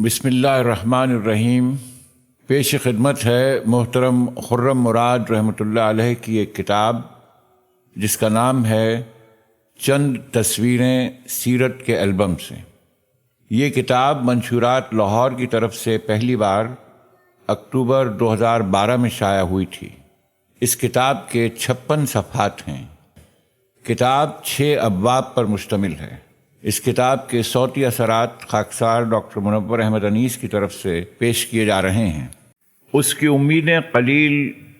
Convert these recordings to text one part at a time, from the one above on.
بسم اللہ الرحمن الرحیم۔ پیش خدمت ہے محترم خرم مراد رحمۃ اللہ علیہ کی ایک کتاب جس کا نام ہے چند تصویریں سیرت کے البم سے۔ یہ کتاب منشورات لاہور کی طرف سے پہلی بار اکتوبر 2012 میں شائع ہوئی تھی۔ اس کتاب کے 56 صفحات ہیں۔ کتاب 6 ابواب پر مشتمل ہے۔ اس کتاب کے صوتی اثرات خاکسار ڈاکٹر منور احمد انیس کی طرف سے پیش کیے جا رہے ہیں۔ اس کی امیدیں قلیل،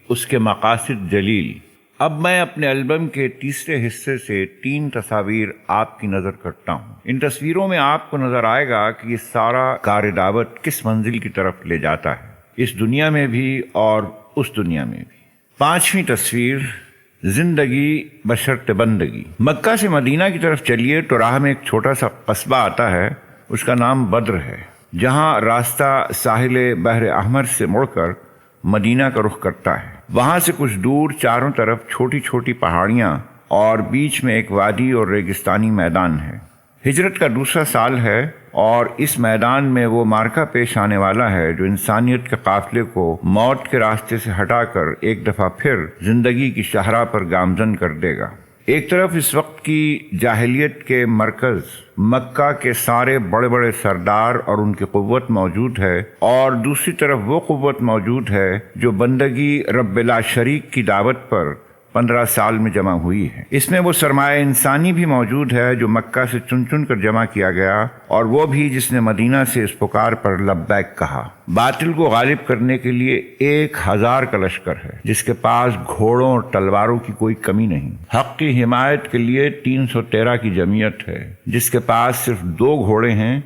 اس کے مقاصد جلیل۔ اب میں اپنے البم کے تیسرے حصے سے 3 تصاویر آپ کی نظر کرتا ہوں۔ ان تصویروں میں آپ کو نظر آئے گا کہ یہ سارا کار دعوت کس منزل کی طرف لے جاتا ہے، اس دنیا میں بھی اور اس دنیا میں بھی۔ 5ویں تصویر، زندگی بشرط بندگی۔ مکہ سے مدینہ کی طرف چلیے تو راہ میں ایک چھوٹا سا قصبہ آتا ہے، اس کا نام بدر ہے، جہاں راستہ ساحل بحر احمر سے مڑ کر مدینہ کا رخ کرتا ہے۔ وہاں سے کچھ دور چاروں طرف چھوٹی چھوٹی پہاڑیاں اور بیچ میں ایک وادی اور ریگستانی میدان ہے۔ ہجرت کا دوسرا سال ہے اور اس میدان میں وہ معرکہ پیش آنے والا ہے جو انسانیت کے قافلے کو موت کے راستے سے ہٹا کر ایک دفعہ پھر زندگی کی شاہراہ پر گامزن کر دے گا۔ ایک طرف اس وقت کی جاہلیت کے مرکز مکہ کے سارے بڑے بڑے سردار اور ان کی قوت موجود ہے، اور دوسری طرف وہ قوت موجود ہے جو بندگی رب لا شریک کی دعوت پر 15 سال میں جمع ہوئی ہے۔ اس میں وہ سرمایہ انسانی بھی موجود ہے جو مکہ سے چن چن کر جمع کیا گیا، اور وہ بھی جس نے مدینہ سے اس پکار پر لبیک کہا۔ باطل کو غالب کرنے کے لیے 1000 کا لشکر ہے جس کے پاس گھوڑوں اور تلواروں کی کوئی کمی نہیں۔ حق کی حمایت کے لیے 313 کی جمعیت ہے جس کے پاس صرف 2 گھوڑے ہیں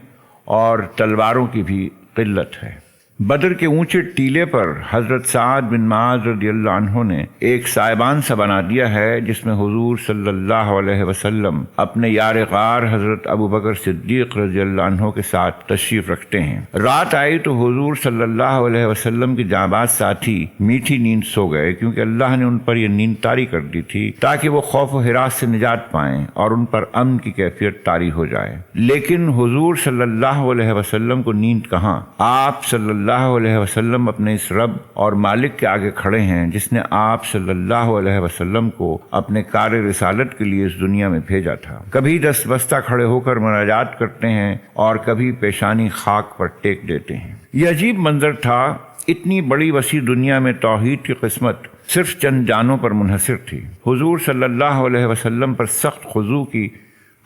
اور تلواروں کی بھی قلت ہے۔ بدر کے اونچے ٹیلے پر حضرت سعد بن معاذ رضی اللہ عنہ نے ایک سائبان سا بنا دیا ہے جس میں حضور صلی اللہ علیہ وسلم اپنے یار غار حضرت ابو بکر صدیق رضی اللہ عنہ کے ساتھ تشریف رکھتے ہیں۔ رات آئی تو حضور صلی اللہ علیہ وسلم کے جانباز ساتھی میٹھی نیند سو گئے، کیونکہ اللہ نے ان پر یہ نیند طاری کر دی تھی تاکہ وہ خوف و ہراس سے نجات پائیں اور ان پر امن کی کیفیت طاری ہو جائے۔ لیکن حضور صلی اللہ علیہ وسلم کو نیند کہاں؟ آپ صلی اللہ علیہ وسلم اپنے اس رب اور مالک کے آگے کھڑے ہیں جس نے آپ صلی اللہ علیہ وسلم کو اپنے کار رسالت کے لیے اس دنیا میں بھیجا تھا۔ کبھی دست بستہ کھڑے ہو کر مناجات کرتے ہیں اور کبھی پیشانی خاک پر ٹیک دیتے ہیں۔ یہ عجیب منظر تھا۔ اتنی بڑی وسیع دنیا میں توحید کی قسمت صرف چند جانوں پر منحصر تھی۔ حضور صلی اللہ علیہ وسلم پر سخت خضوع کی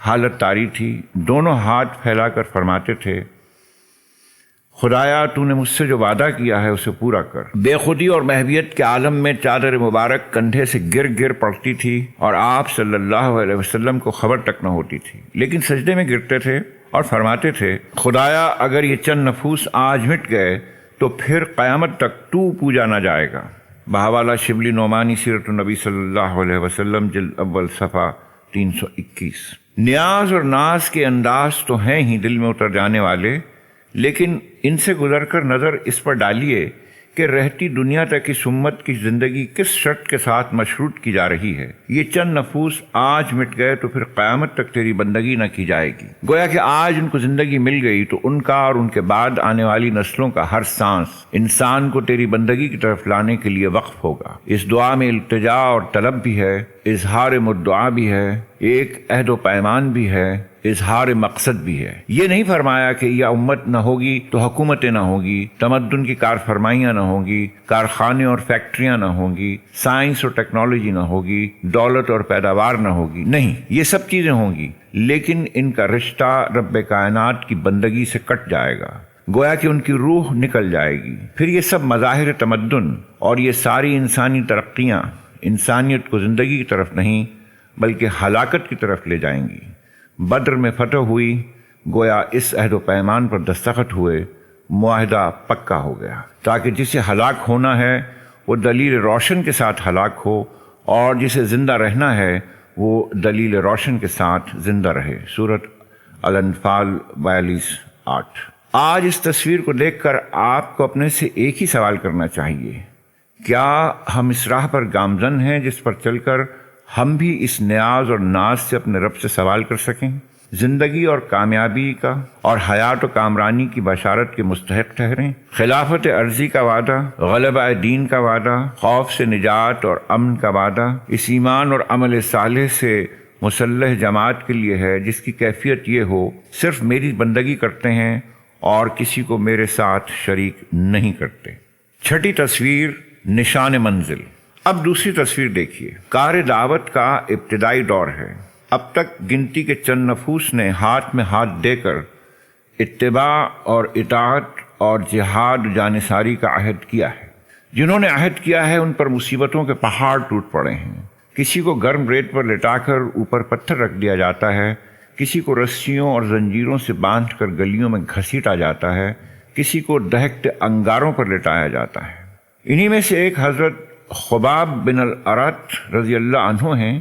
حالت طاری تھی۔ دونوں ہاتھ پھیلا کر فرماتے تھے، خدایا تو نے مجھ سے جو وعدہ کیا ہے اسے پورا کر۔ بے خودی اور محویت کے عالم میں چادر مبارک کندھے سے گر پڑتی تھی اور آپ صلی اللہ علیہ وسلم کو خبر تک نہ ہوتی تھی، لیکن سجدے میں گرتے تھے اور فرماتے تھے، خدایا اگر یہ چند نفوس آج مٹ گئے تو پھر قیامت تک تو پوجا نہ جائے گا۔ بہاوالہ شبلی نعمانی سیرت النبی صلی اللہ علیہ وسلم جلد اول صفحہ 321۔ نیاز اور ناز کے انداز تو ہیں ہی دل میں اتر جانے والے، لیکن ان سے گزر کر نظر اس پر ڈالیے کہ رہتی دنیا تک اس امت کی زندگی کس شرط کے ساتھ مشروط کی جا رہی ہے۔ یہ چند نفوس آج مٹ گئے تو پھر قیامت تک تیری بندگی نہ کی جائے گی۔ گویا کہ آج ان کو زندگی مل گئی تو ان کا اور ان کے بعد آنے والی نسلوں کا ہر سانس انسان کو تیری بندگی کی طرف لانے کے لیے وقف ہوگا۔ اس دعا میں التجا اور طلب بھی ہے، اظہار مدعا بھی ہے، ایک عہد و پیمان بھی ہے، اظہار مقصد بھی ہے۔ یہ نہیں فرمایا کہ یہ امت نہ ہوگی تو حکومتیں نہ ہوگی، تمدن کی کار فرمائیاں نہ ہوں گی، کارخانے اور فیکٹریاں نہ ہوں گی، سائنس اور ٹیکنالوجی نہ ہوگی، دولت اور پیداوار نہ ہوگی۔ نہیں، یہ سب چیزیں ہوں گی، لیکن ان کا رشتہ رب کائنات کی بندگی سے کٹ جائے گا۔ گویا کہ ان کی روح نکل جائے گی۔ پھر یہ سب مظاہر تمدن اور یہ ساری انسانی ترقیاں انسانیت کو زندگی کی طرف نہیں بلکہ ہلاکت کی طرف لے جائیں گی۔ بدر میں فتح ہوئی، گویا اس عہد و پیمان پر دستخط ہوئے، معاہدہ پکا ہو گیا تاکہ جسے ہلاک ہونا ہے وہ دلیل روشن کے ساتھ ہلاک ہو، اور جسے زندہ رہنا ہے وہ دلیل روشن کے ساتھ زندہ رہے۔ سورۃ الانفال 42:8۔ آج اس تصویر کو دیکھ کر آپ کو اپنے سے ایک ہی سوال کرنا چاہیے، کیا ہم اس راہ پر گامزن ہیں جس پر چل کر ہم بھی اس نیاز اور ناز سے اپنے رب سے سوال کر سکیں؟ زندگی اور کامیابی کا اور حیات و کامرانی کی بشارت کے مستحق ٹھہریں، خلافت عرضی کا وعدہ، غلبہ دین کا وعدہ، خوف سے نجات اور امن کا وعدہ اس ایمان اور عمل صالح سے مسلح جماعت کے لیے ہے جس کی کیفیت یہ ہو صرف میری بندگی کرتے ہیں اور کسی کو میرے ساتھ شریک نہیں کرتے۔ چھٹی تصویر نشان منزل۔ اب دوسری تصویر دیکھیے۔ کار دعوت کا ابتدائی دور ہے۔ اب تک گنتی کے چند نفوس نے ہاتھ میں ہاتھ دے کر اتباع اور اطاعت اور جہاد و جانثاری کا عہد کیا ہے۔ جنہوں نے عہد کیا ہے ان پر مصیبتوں کے پہاڑ ٹوٹ پڑے ہیں۔ کسی کو گرم ریت پر لٹا کر اوپر پتھر رکھ دیا جاتا ہے، کسی کو رسیوں اور زنجیروں سے باندھ کر گلیوں میں گھسیٹا جاتا ہے، کسی کو دہکتے انگاروں پر لٹایا جاتا ہے۔ انہی میں سے ایک حضرت خباب بن الارت رضی اللہ عنہ ہیں۔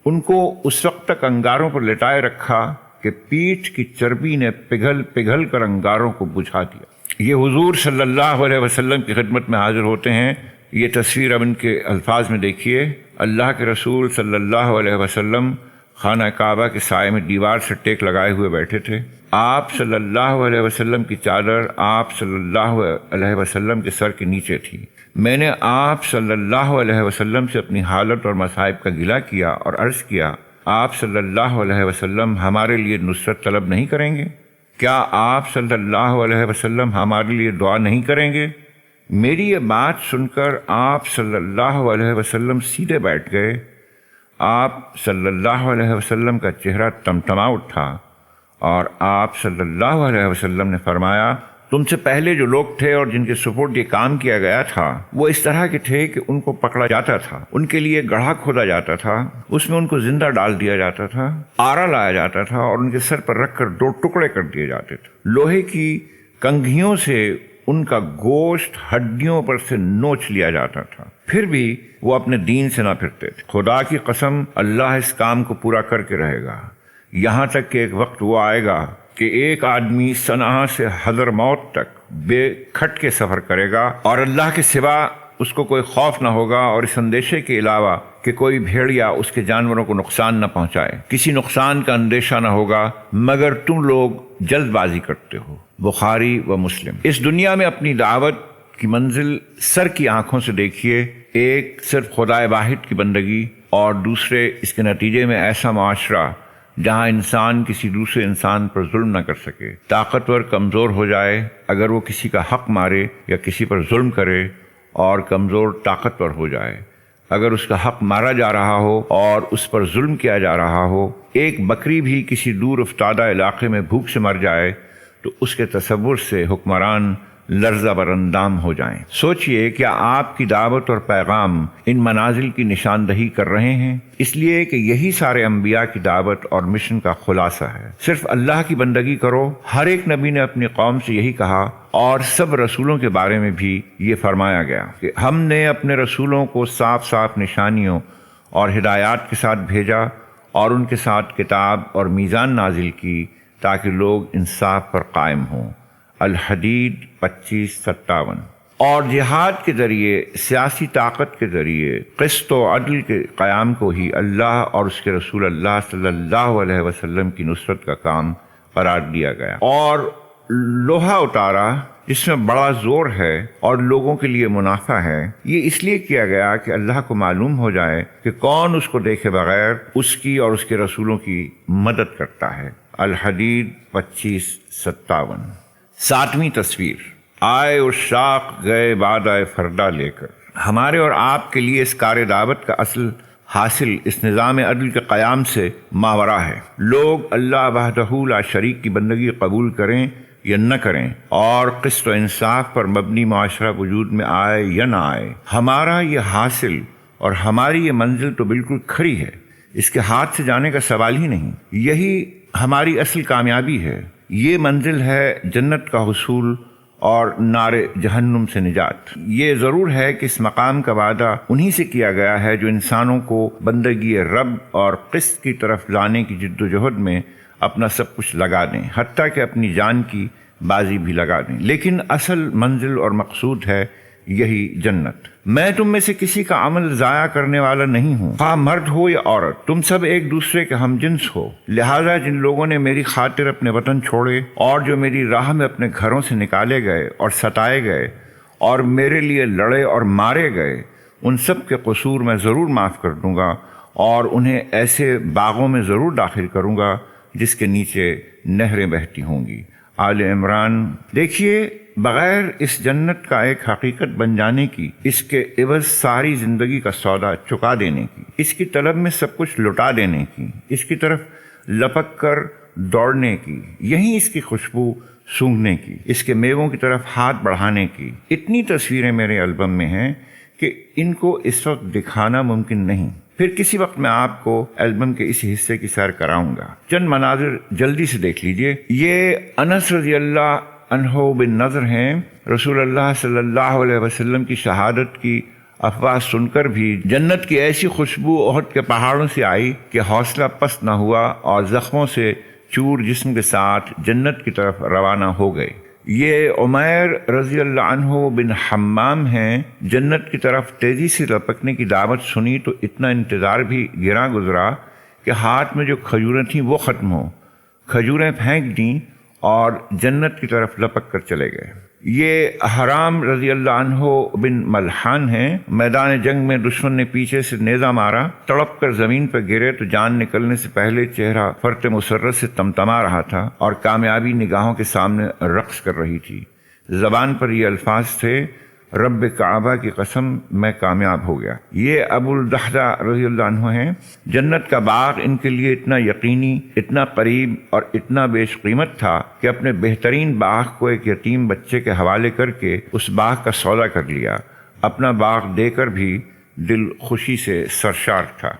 ان کو اس وقت تک انگاروں پر لٹائے رکھا کہ پیٹھ کی چربی نے پگھل پگھل کر انگاروں کو بجھا دیا۔ یہ حضور صلی اللہ علیہ وسلم کی خدمت میں حاضر ہوتے ہیں۔ یہ تصویر اب ان کے الفاظ میں دیکھیے۔ اللہ کے رسول صلی اللہ علیہ وسلم خانہ کعبہ کے سائے میں دیوار سے ٹیک لگائے ہوئے بیٹھے تھے۔ آپ صلی اللہ علیہ وسلم کی چادر آپ صلی اللہ علیہ وسلم کے سر کے نیچے تھی۔ میں نے آپ صلی اللہ علیہ وسلم سے اپنی حالت اور مصائب کا گلہ کیا اور عرض کیا، آپ صلی اللہ علیہ وسلم ہمارے لیے نصرت طلب نہیں کریں گے؟ کیا آپ صلی اللہ علیہ وسلم ہمارے لیے دعا نہیں کریں گے؟ میری یہ بات سن کر آپ صلی اللہ علیہ وسلم سیدھے بیٹھ گئے۔ آپ صلی اللہ علیہ وسلم کا چہرہ تمتما اٹھا اور آپ صلی اللہ علیہ وسلم نے فرمایا، تم سے پہلے جو لوگ تھے اور جن کے سپورٹ یہ کام کیا گیا تھا وہ اس طرح کے تھے کہ ان کو پکڑا جاتا تھا، ان کے لیے گڑھا کھودا جاتا تھا، اس میں ان کو زندہ ڈال دیا جاتا تھا، آرا لایا جاتا تھا اور ان کے سر پر رکھ کر 2 ٹکڑے کر دیے جاتے تھے۔ لوہے کی کنگھیوں سے ان کا گوشت ہڈیوں پر سے نوچ لیا جاتا تھا، پھر بھی وہ اپنے دین سے نہ پھرتے تھے۔ خدا کی قسم اللہ اس کام کو پورا کر کے رہے گا، یہاں تک کہ ایک وقت وہ آئے گا کہ ایک آدمی صنعاء سے حضر موت تک بے کھٹ کے سفر کرے گا اور اللہ کے سوا اس کو کوئی خوف نہ ہوگا، اور اس اندیشے کے علاوہ کہ کوئی بھیڑیا اس کے جانوروں کو نقصان نہ پہنچائے، کسی نقصان کا اندیشہ نہ ہوگا، مگر تم لوگ جلد بازی کرتے ہو۔ بخاری و مسلم۔ اس دنیا میں اپنی دعوت کی منزل سر کی آنکھوں سے دیکھیے، ایک صرف خدائے واحد کی بندگی اور دوسرے اس کے نتیجے میں ایسا معاشرہ جہاں انسان کسی دوسرے انسان پر ظلم نہ کر سکے، طاقتور کمزور ہو جائے اگر وہ کسی کا حق مارے یا کسی پر ظلم کرے، اور کمزور طاقتور ہو جائے اگر اس کا حق مارا جا رہا ہو اور اس پر ظلم کیا جا رہا ہو۔ ایک بکری بھی کسی دور افتادہ علاقے میں بھوک سے مر جائے تو اس کے تصور سے حکمران لرزہ بر اندام ہو جائیں۔ سوچئے کیا آپ کی دعوت اور پیغام ان منازل کی نشاندہی کر رہے ہیں؟ اس لیے کہ یہی سارے انبیاء کی دعوت اور مشن کا خلاصہ ہے۔ صرف اللہ کی بندگی کرو۔ ہر ایک نبی نے اپنی قوم سے یہی کہا، اور سب رسولوں کے بارے میں بھی یہ فرمایا گیا کہ ہم نے اپنے رسولوں کو صاف صاف نشانیوں اور ہدایات کے ساتھ بھیجا اور ان کے ساتھ کتاب اور میزان نازل کی تاکہ لوگ انصاف پر قائم ہوں۔ الحدید 25-57۔ اور جہاد کے ذریعے، سیاسی طاقت کے ذریعے قسط و عدل کے قیام کو ہی اللہ اور اس کے رسول اللہ صلی اللہ علیہ وسلم کی نصرت کا کام قرار دیا گیا، اور لوہا اتارا جس میں بڑا زور ہے اور لوگوں کے لیے منافع ہے۔ یہ اس لیے کیا گیا کہ اللہ کو معلوم ہو جائے کہ کون اس کو دیکھے بغیر اس کی اور اس کے رسولوں کی مدد کرتا ہے۔ الحدید 25-57۔ 7ویں تصویر۔ آئے عشاق گئے بعد آئے فردا لے کر۔ ہمارے اور آپ کے لیے اس کار دعوت کا اصل حاصل اس نظام عدل کے قیام سے ماورا ہے۔ لوگ اللہ وحدہ لا شریک کی بندگی قبول کریں یا نہ کریں، اور قسط و انصاف پر مبنی معاشرہ وجود میں آئے یا نہ آئے، ہمارا یہ حاصل اور ہماری یہ منزل تو بالکل کھری ہے، اس کے ہاتھ سے جانے کا سوال ہی نہیں۔ یہی ہماری اصل کامیابی ہے۔ یہ منزل ہے جنت کا حصول اور نار جہنم سے نجات۔ یہ ضرور ہے کہ اس مقام کا وعدہ انہی سے کیا گیا ہے جو انسانوں کو بندگی رب اور قسط کی طرف لانے کی جد و جہد میں اپنا سب کچھ لگا دیں، حتیٰ کہ اپنی جان کی بازی بھی لگا دیں۔ لیکن اصل منزل اور مقصود ہے یہی جنت۔ میں تم میں سے کسی کا عمل ضائع کرنے والا نہیں ہوں، خواہ مرد ہو یا عورت، تم سب ایک دوسرے کے ہم جنس ہو۔ لہذا جن لوگوں نے میری خاطر اپنے وطن چھوڑے اور جو میری راہ میں اپنے گھروں سے نکالے گئے اور ستائے گئے اور میرے لیے لڑے اور مارے گئے، ان سب کے قصور میں ضرور معاف کر دوں گا اور انہیں ایسے باغوں میں ضرور داخل کروں گا جس کے نیچے نہریں بہتی ہوں گی۔ آل عمران۔ دیکھیے، بغیر اس جنت کا ایک حقیقت بن جانے کی، اس کے عوض ساری زندگی کا سودا چکا دینے کی، اس کی طلب میں سب کچھ لٹا دینے کی، اس کی طرف لپک کر دوڑنے کی، یہیں اس کی خوشبو سونگھنے کی، اس کے میووں کی طرف ہاتھ بڑھانے کی، اتنی تصویریں میرے البم میں ہیں کہ ان کو اس وقت دکھانا ممکن نہیں۔ پھر کسی وقت میں آپ کو البم کے اس حصے کی سیر کراؤں گا۔ چند مناظر جلدی سے دیکھ لیجئے۔ یہ انس رضی اللہ عنہ بن نضر ہیں۔ رسول اللہ صلی اللہ علیہ وسلم کی شہادت کی افواہ سن کر بھی جنت کی ایسی خوشبو احد کے پہاڑوں سے آئی کہ حوصلہ پست نہ ہوا اور زخموں سے چور جسم کے ساتھ جنت کی طرف روانہ ہو گئے۔ یہ عمیر رضی اللہ عنہ بن حمام ہیں۔ جنت کی طرف تیزی سے لپکنے کی دعوت سنی تو اتنا انتظار بھی گراں گزرا کہ ہاتھ میں جو کھجوریں تھیں وہ ختم ہو، کھجوریں پھینک دیں اور جنت کی طرف لپک کر چلے گئے۔ یہ حرام رضی اللہ عنہ بن ملحان ہیں۔ میدان جنگ میں دشمن نے پیچھے سے نیزہ مارا، تڑپ کر زمین پر گرے تو جان نکلنے سے پہلے چہرہ فرط مسرت سے تمتما رہا تھا اور کامیابی نگاہوں کے سامنے رقص کر رہی تھی۔ زبان پر یہ الفاظ تھے، رب کعبہ کی قسم میں کامیاب ہو گیا۔ یہ ابو الدحدہ رضی اللہ عنہ ہیں۔ جنت کا باغ ان کے لیے اتنا یقینی، اتنا قریب اور اتنا بیش قیمت تھا کہ اپنے بہترین باغ کو ایک یتیم بچے کے حوالے کر کے اس باغ کا سودا کر لیا۔ اپنا باغ دے کر بھی دل خوشی سے سرشار تھا۔